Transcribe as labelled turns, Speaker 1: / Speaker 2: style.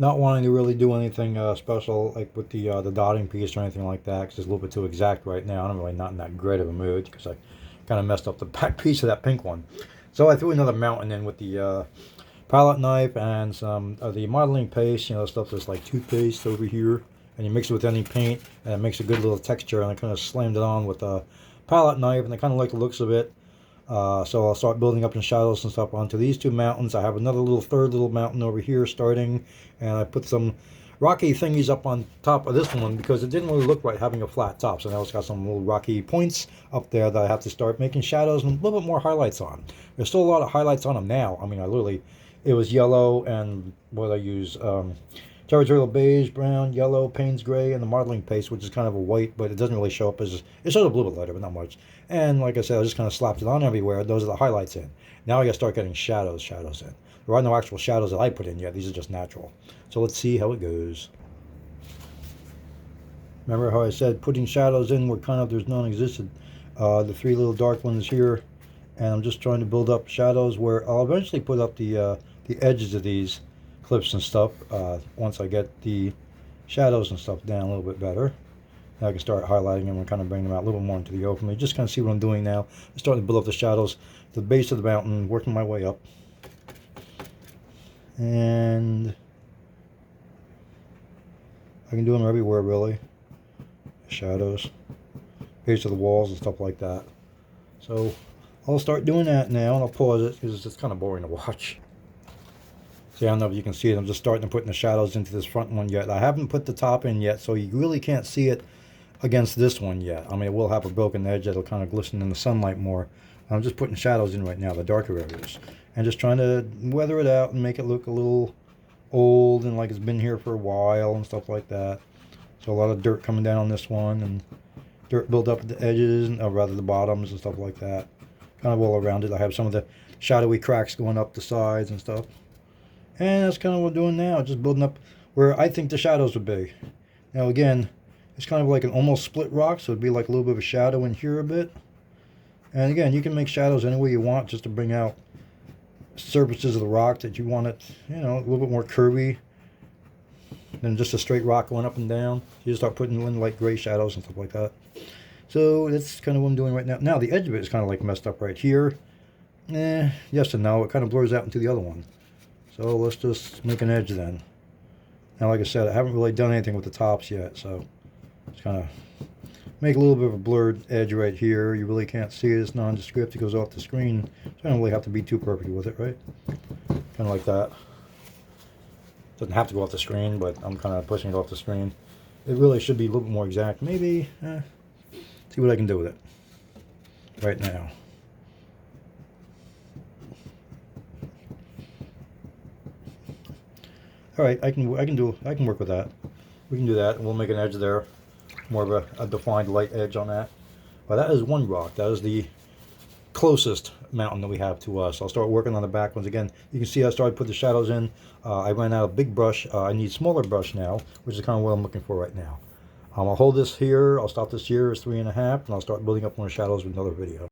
Speaker 1: Not wanting to really do anything special like with the dotting piece or anything like that, because it's a little bit too exact right now. I'm really not in that great of a mood because I kind of messed up the back piece of that pink one. So I threw another mountain in with the palette knife and some of the modeling paste, stuff that's like toothpaste over here. And you mix it with any paint, and it makes a good little texture. And I kind of slammed it on with a palette knife, and I kind of like the looks of it. So I'll start building up in shadows and stuff onto these two mountains. I have another third little mountain over here starting, and I put some rocky thingies up on top of this one because it didn't really look right having a flat top. So now it's got some little rocky points up there that I have to start making shadows and a little bit more highlights on. There's still a lot of highlights on them now. I mean, it was yellow and what I use, territorial beige, brown, yellow, Payne's gray, and the modeling paste, which is kind of a white, but it doesn't really show up as, it shows up a little bit lighter, but not much. And like I said, I just kind of slapped it on everywhere. Those are the highlights in. Now I gotta start getting shadows in. There are no actual shadows that I put in yet. These are just natural. So let's see how it goes. Remember how I said putting shadows in where kind of there's non-existent. The three little dark ones here, and I'm just trying to build up shadows where I'll eventually put up the edges of these clips and stuff once I get the shadows and stuff down a little bit better. Now I can start highlighting them and kind of bring them out a little more into the open. You just kind of see what I'm doing now. I'm starting to build up the shadows to the base of the mountain, working my way up. And I can do them everywhere really. Shadows, base of the walls and stuff like that. So I'll start doing that now, and I'll pause it because it's kind of boring to watch. See, I don't know if you can see it. I'm just starting to put the shadows into this front one yet. I haven't put the top in yet, so you really can't see it against this one yet. I mean, it will have a broken edge that'll kind of glisten in the sunlight more. I'm just putting shadows in right now, the darker areas, and just trying to weather it out and make it look a little old and like it's been here for a while and stuff like that. So a lot of dirt coming down on this one, and dirt built up at the edges, or rather the bottoms and stuff like that. Kind of all around it. I have some of the shadowy cracks going up the sides and stuff. And that's kind of what I'm doing now, just building up where I think the shadows would be. Now again, it's kind of like an almost split rock, so it'd be like a little bit of a shadow in here a bit. And again, you can make shadows any way you want just to bring out surfaces of the rock that you want it, a little bit more curvy than just a straight rock going up and down. You just start putting in like gray shadows and stuff like that. So that's kind of what I'm doing right now. Now the edge of it is kind of like messed up right here. Yes and no. It kind of blurs out into the other one. So let's just make an edge then. Now, like I said, I haven't really done anything with the tops yet, so just kind of make a little bit of a blurred edge right here. You really can't see it. It's nondescript. It goes off the screen. So I don't really have to be too perfect with it, right? Kind of like that. Doesn't have to go off the screen, but I'm kind of pushing it off the screen. It really should be a little bit more exact. Maybe, see what I can do with it right now. All right, I can work with that. We can do that, and we'll make an edge there, more of a defined light edge on that. But that is one rock. That is the closest mountain that we have to us. I'll start working on the back ones again. You can see I started to put the shadows in. I ran out of big brush. I need smaller brush now, which is kind of what I'm looking for right now. I'll hold this here. I'll stop this here as 3.5, and I'll start building up more shadows with another video.